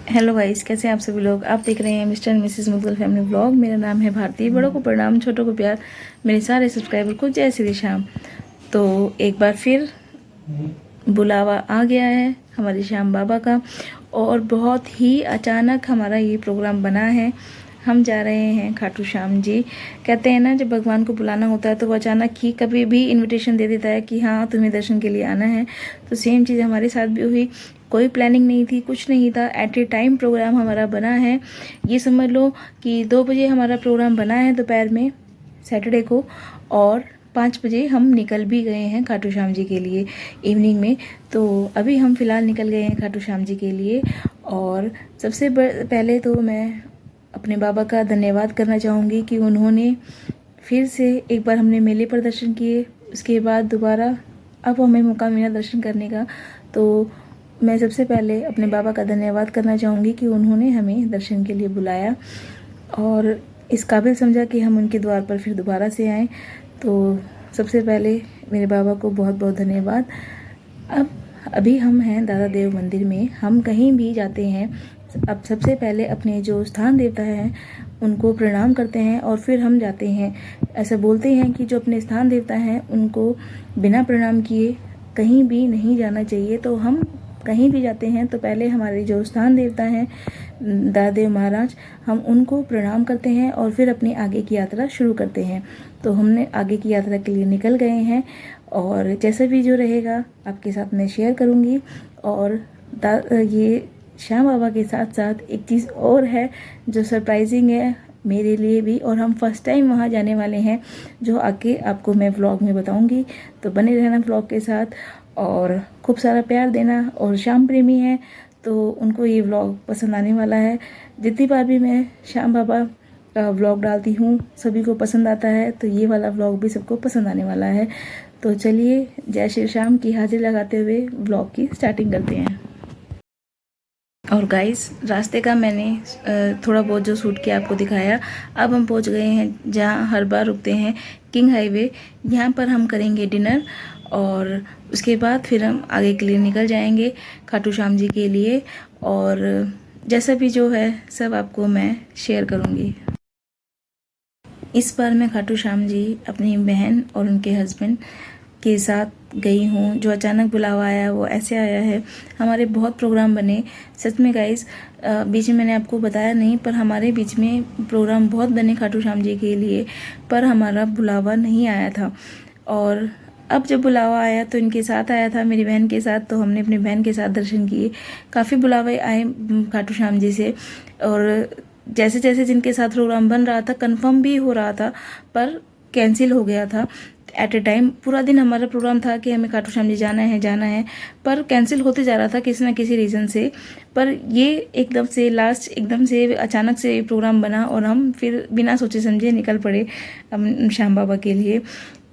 Hello guys, कैसे हैं आप सभी लोग। आप देख रहे हैं mister and Mrs Mughal family vlog. मेरा नाम है भारती। बड़ों को प्रणाम, छोटों को प्यार। मेरे सारे सब्सक्राइबर को जय श्री श्याम। तो एक बार फिर बुलावा आ गया है हमारे श्याम बाबा का, और बहुत ही अचानक हमारा ये प्रोग्राम बना है। हम जा रहे हैं खाटू श्याम जी। कहते हैं ना, जब भगवान को बुलाना होता है तो वो अचानक ही कभी भी इनविटेशन दे देता है कि हाँ तुम्हें दर्शन के लिए आना है। तो सेम चीज़ हमारे साथ भी हुई। कोई प्लानिंग नहीं थी, कुछ नहीं था, एट ए टाइम प्रोग्राम हमारा बना है। ये समझ लो कि 2 बजे हमारा प्रोग्राम बना है दोपहर में सैटरडे को, और 5 बजे हम निकल भी गए हैं खाटू श्याम जी के लिए इवनिंग में। तो अभी हम फ़िलहाल निकल गए हैं खाटू श्याम जी के लिए। और सबसे पहले तो मैं अपने बाबा का धन्यवाद करना चाहूँगी कि उन्होंने फिर से एक बार हमने मेले पर दर्शन किए, उसके बाद दोबारा अब हमें मौका मिला दर्शन करने का। तो मैं सबसे पहले अपने बाबा का धन्यवाद करना चाहूँगी कि उन्होंने हमें दर्शन के लिए बुलाया और इस काबिल समझा कि हम उनके द्वार पर फिर दोबारा से आएँ। तो सबसे पहले मेरे बाबा को बहुत बहुत धन्यवाद। अभी हम हैं दादा देव मंदिर में। हम कहीं भी जाते हैं, अब सबसे पहले अपने जो स्थान देवता हैं उनको प्रणाम करते हैं और फिर हम जाते हैं। ऐसा बोलते हैं कि जो अपने स्थान देवता हैं उनको बिना प्रणाम किए कहीं भी नहीं जाना चाहिए। तो हम कहीं भी जाते हैं तो पहले हमारे जो स्थान देवता हैं दादा देव महाराज, हम उनको प्रणाम करते हैं और फिर अपनी आगे की यात्रा शुरू करते हैं। तो हमने आगे की यात्रा के लिए निकल गए हैं और जैसा भी जो रहेगा आपके साथ मैं शेयर करूँगी। और ये श्याम बाबा के साथ साथ एक चीज़ और है जो सरप्राइजिंग है मेरे लिए भी, और हम फर्स्ट टाइम वहाँ जाने वाले हैं, जो आके आपको मैं व्लॉग में बताऊंगी। तो बने रहना व्लॉग के साथ और खूब सारा प्यार देना। और श्याम प्रेमी है तो उनको ये व्लॉग पसंद आने वाला है। जितनी बार भी मैं श्याम बाबा का व्लॉग डालती हूँ सभी को पसंद आता है, तो ये वाला व्लॉग भी सबको पसंद आने वाला है। तो चलिए जय श्री श्याम की हाजिरी लगाते हुए व्लॉग की स्टार्टिंग करते हैं। और गाइस, रास्ते का मैंने थोड़ा बहुत जो शूट किया आपको दिखाया। अब हम पहुंच गए हैं जहां हर बार रुकते हैं, किंग हाईवे। यहां पर हम करेंगे डिनर और उसके बाद फिर हम आगे के लिए निकल जाएंगे खाटू श्याम जी के लिए। और जैसा भी जो है सब आपको मैं शेयर करूंगी। इस बार मैं खाटू श्याम जी अपनी बहन और उनके हस्बैंड के साथ गई हूँ। जो अचानक बुलावा आया वो ऐसे आया है। हमारे बहुत प्रोग्राम बने सच में गाइस, बीच में मैंने आपको बताया नहीं, पर हमारे बीच में प्रोग्राम बहुत बने खाटू श्याम जी के लिए, पर हमारा बुलावा नहीं आया था। और अब जब बुलावा आया तो इनके साथ आया था, मेरी बहन के साथ। तो हमने अपनी बहन के साथ दर्शन किए। काफ़ी बुलावे आए खाटू श्याम जी से, और जैसे जैसे जिनके साथ प्रोग्राम बन रहा था कंफर्म भी हो रहा था पर कैंसिल हो गया था एट ए टाइम। पूरा दिन हमारा प्रोग्राम था कि हमें खाटू श्याम जी जाना है, पर कैंसिल होते जा रहा था किसी ना किसी रीज़न से। पर ये एकदम से लास्ट एकदम से अचानक से प्रोग्राम बना और हम फिर बिना सोचे समझे निकल पड़े श्याम बाबा के लिए।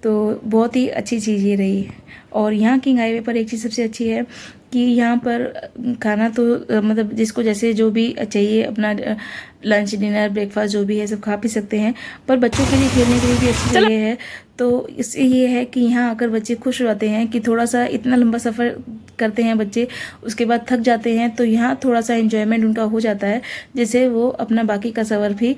तो बहुत ही अच्छी चीज़ ये रही। और यहाँ किंग हाईवे पर एक चीज़ सबसे अच्छी है कि यहाँ पर खाना तो मतलब जिसको जैसे जो भी चाहिए अपना लंच डिनर ब्रेकफास्ट जो भी है सब खा पी सकते हैं। पर बच्चों के लिए खेलने के लिए भी अच्छी जगह है। तो इससे ये है कि यहाँ आकर बच्चे खुश रहते हैं कि थोड़ा सा इतना लंबा सफ़र करते हैं बच्चे, उसके बाद थक जाते हैं, तो यहाँ थोड़ा सा एंजॉयमेंट उनका हो जाता है जिससे वो अपना बाकी का सफ़र भी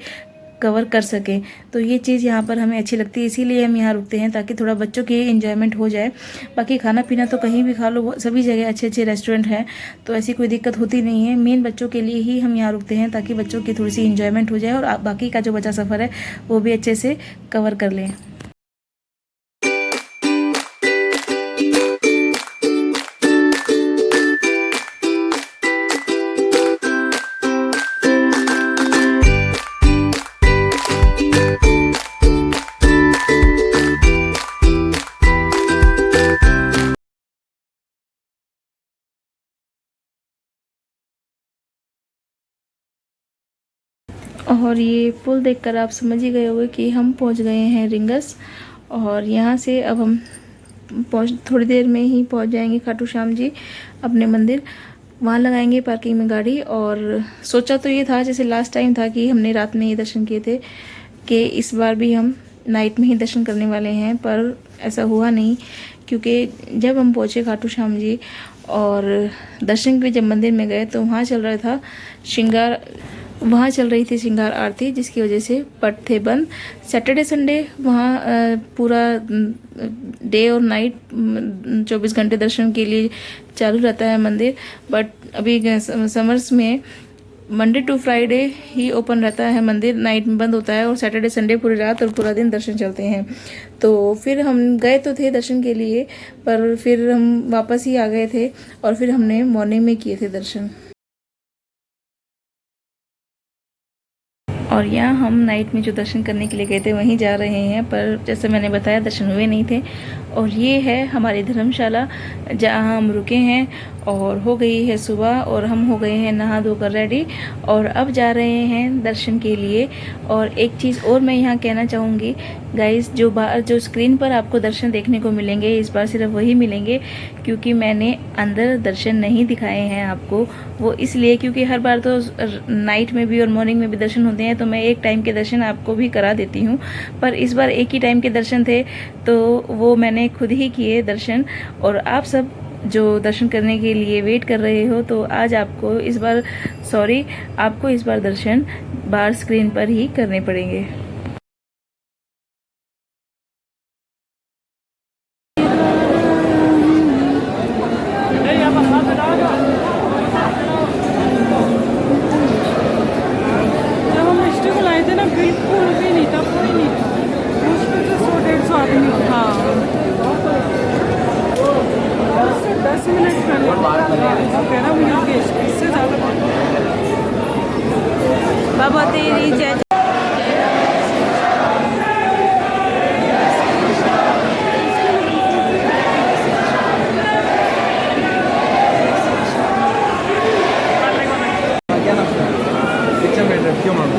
कवर कर सकें। तो ये चीज़ यहाँ पर हमें अच्छी लगती है, इसीलिए हम यहाँ रुकते हैं ताकि थोड़ा बच्चों की एंजॉयमेंट हो जाए। बाकी खाना पीना तो कहीं भी खा लो, सभी जगह अच्छे अच्छे रेस्टोरेंट हैं, तो ऐसी कोई दिक्कत होती नहीं है। मेन बच्चों के लिए ही हम यहाँ रुकते हैं ताकि बच्चों की थोड़ी सी एंजॉयमेंट हो जाए और बाकी का जो बचा सफ़र है वो भी अच्छे से कवर कर लें। और ये पुल देखकर आप समझ ही गए होंगे कि हम पहुंच गए हैं रिंगस। और यहाँ से अब हम थोड़ी देर में ही पहुंच जाएंगे खाटू श्याम जी अपने मंदिर। वहाँ लगाएंगे पार्किंग में गाड़ी। और सोचा तो ये था जैसे लास्ट टाइम था कि हमने रात में ही दर्शन किए थे कि इस बार भी हम नाइट में ही दर्शन करने वाले हैं, पर ऐसा हुआ नहीं। क्योंकि जब हम पहुँचे खाटू श्याम जी और दर्शन के लिए जब मंदिर में गए तो वहाँ चल रही थी श्रृंगार आरती, जिसकी वजह से पट थे बंद। सैटरडे संडे वहाँ पूरा डे और नाइट 24 घंटे दर्शन के लिए चालू रहता है मंदिर। बट अभी समर्स में मंडे टू फ्राइडे ही ओपन रहता है मंदिर, नाइट में बंद होता है, और सैटरडे संडे पूरी रात और पूरा दिन दर्शन चलते हैं। तो फिर हम गए तो थे दर्शन के लिए, पर फिर हम वापस ही आ गए थे और फिर हमने मॉर्निंग में किए थे दर्शन। और यहाँ हम नाइट में जो दर्शन करने के लिए गए थे वहीं जा रहे हैं, पर जैसे मैंने बताया दर्शन हुए नहीं थे। और ये है हमारी धर्मशाला जहाँ हम रुके हैं, और हो गई है सुबह और हम हो गए हैं नहा धोकर रेडी, और अब जा रहे हैं दर्शन के लिए। और एक चीज़ और मैं यहाँ कहना चाहूँगी गाइस, जो स्क्रीन पर आपको दर्शन देखने को मिलेंगे इस बार सिर्फ वही मिलेंगे, क्योंकि मैंने अंदर दर्शन नहीं दिखाए हैं आपको। वो इसलिए क्योंकि हर बार तो नाइट में भी और मॉर्निंग में भी दर्शन होते हैं, तो मैं एक टाइम के दर्शन आपको भी करा देती हूँ, पर इस बार एक ही टाइम के दर्शन थे तो वो मैंने खुद ही किए दर्शन। और आप सब जो दर्शन करने के लिए वेट कर रहे हो, तो आज आपको इस बार दर्शन बाहर स्क्रीन पर ही करने पड़ेंगे। बिल्कुल भी नहीं था, कोई नहीं था, मुश्किल से 100-150 आदमी था। 10 मिनट पहले 13 मिनट के इससे ज़्यादा बाबा तेरी जय। क्यों मांगो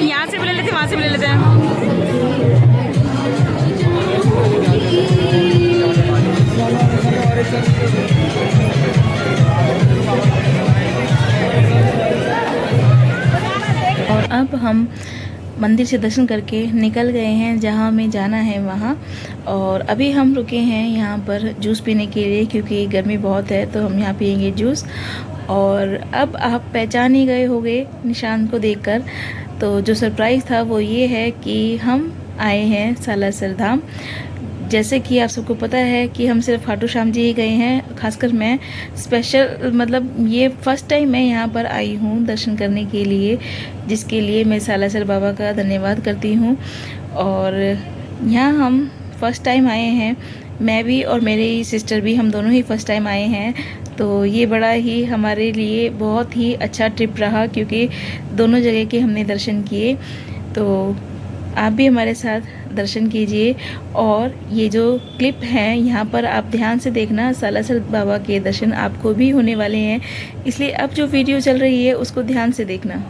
यहाँ से भी ले लेते, वहाँ से भी ले लेते हैं। और अब हम मंदिर से दर्शन करके निकल गए हैं जहाँ हमें जाना है वहाँ। और अभी हम रुके हैं यहाँ पर जूस पीने के लिए, क्योंकि गर्मी बहुत है तो हम यहाँ पियेंगे जूस। और अब आप पहचान ही गए होंगे निशान को देखकर। तो जो सरप्राइज़ था वो ये है कि हम आए हैं सालासर धाम। जैसे कि आप सबको पता है कि हम सिर्फ खाटू श्याम जी ही गए हैं, खासकर मैं स्पेशल मतलब ये फ़र्स्ट टाइम मैं यहाँ पर आई हूँ दर्शन करने के लिए, जिसके लिए मैं सालासर बाबा का धन्यवाद करती हूँ। और यहाँ हम फ़र्स्ट टाइम आए हैं, मैं भी और मेरी सिस्टर भी, हम दोनों ही फ़र्स्ट टाइम आए हैं। तो ये बड़ा ही हमारे लिए बहुत ही अच्छा ट्रिप रहा, क्योंकि दोनों जगह के हमने दर्शन किए। तो आप भी हमारे साथ दर्शन कीजिए। और ये जो क्लिप हैं यहाँ पर आप ध्यान से देखना, सालासर बाबा के दर्शन आपको भी होने वाले हैं, इसलिए अब जो वीडियो चल रही है उसको ध्यान से देखना।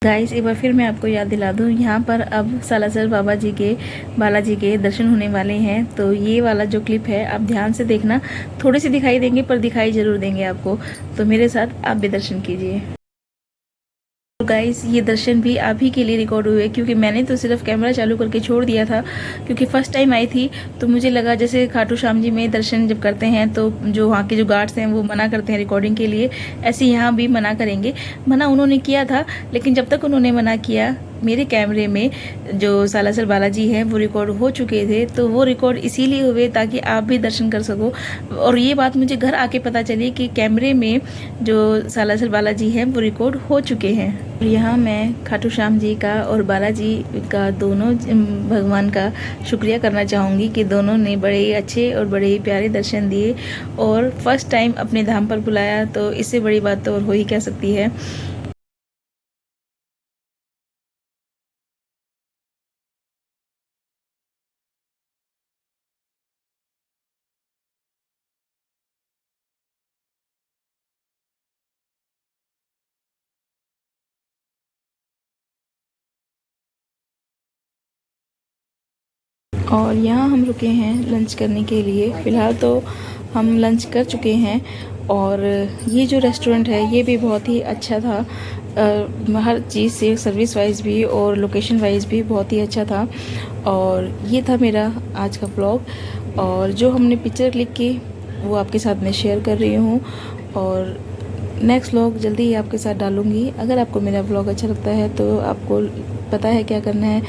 गाइस एक बार फिर मैं आपको याद दिला दूं, यहाँ पर अब सालासर बालाजी के दर्शन होने वाले हैं। तो ये वाला जो क्लिप है आप ध्यान से देखना, थोड़े से दिखाई देंगे पर दिखाई ज़रूर देंगे आपको। तो मेरे साथ आप भी दर्शन कीजिए। गाइस ये दर्शन भी आप ही के लिए रिकॉर्ड हुए, क्योंकि मैंने तो सिर्फ कैमरा चालू करके छोड़ दिया था, क्योंकि फर्स्ट टाइम आई थी। तो मुझे लगा जैसे खाटू श्याम जी में दर्शन जब करते हैं तो जो वहाँ के जो गार्ड्स हैं वो मना करते हैं रिकॉर्डिंग के लिए, ऐसे यहाँ भी मना करेंगे। मना उन्होंने किया था, लेकिन जब तक उन्होंने मना किया मेरे कैमरे में जो सालासर बालाजी हैं वो रिकॉर्ड हो चुके थे। तो वो रिकॉर्ड इसीलिए हुए ताकि आप भी दर्शन कर सको। और ये बात मुझे घर आके पता चली कि कैमरे में जो सालासर बालाजी हैं वो रिकॉर्ड हो चुके हैं। यहाँ मैं खाटू श्याम जी का और बालाजी का दोनों भगवान का शुक्रिया करना चाहूँगी कि दोनों ने बड़े ही अच्छे और बड़े ही प्यारे दर्शन दिए और फर्स्ट टाइम अपने धाम पर बुलाया। तो इससे बड़ी बात तो और हो ही क्या सकती है। और यहाँ हम रुके हैं लंच करने के लिए। फ़िलहाल तो हम लंच कर चुके हैं। और ये जो रेस्टोरेंट है ये भी बहुत ही अच्छा था, हर चीज़ से सर्विस वाइज भी और लोकेशन वाइज भी बहुत ही अच्छा था। और ये था मेरा आज का व्लॉग। और जो हमने पिक्चर क्लिक की वो आपके साथ मैं शेयर कर रही हूँ। और नेक्स्ट व्लॉग जल्दी ही आपके साथ डालूँगी। अगर आपको मेरा व्लॉग अच्छा लगता है तो आपको पता है क्या करना है,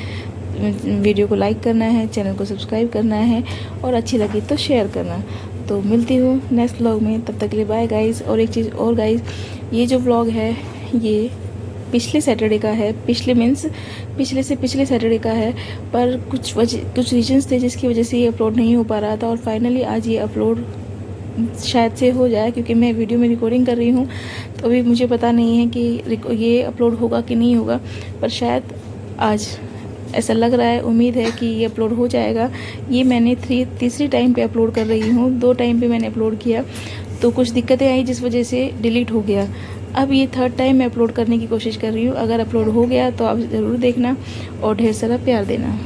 वीडियो को लाइक करना है, चैनल को सब्सक्राइब करना है और अच्छी लगी तो शेयर करना। तो मिलती हूँ नेक्स्ट व्लॉग में, तब तक के लिए बाय गाइस। और एक चीज़ और गाइस, ये जो व्लॉग है ये पिछले सैटरडे का है, पिछले से पिछले सैटरडे का है। पर कुछ रीजंस थे जिसकी वजह से ये अपलोड नहीं हो पा रहा था। और फाइनली आज ये अपलोड शायद से हो जाए, क्योंकि मैं वीडियो में रिकॉर्डिंग कर रही हूँ। तो अभी मुझे पता नहीं है कि ये अपलोड होगा कि नहीं होगा, पर शायद आज ऐसा लग रहा है, उम्मीद है कि ये अपलोड हो जाएगा। ये मैंने तीसरी टाइम पे अपलोड कर रही हूँ, 2 टाइम पे मैंने अपलोड किया तो कुछ दिक्कतें आई जिस वजह से डिलीट हो गया। अब ये 3rd टाइम मैं अपलोड करने की कोशिश कर रही हूँ। अगर अपलोड हो गया तो आप ज़रूर देखना और ढेर सारा प्यार देना।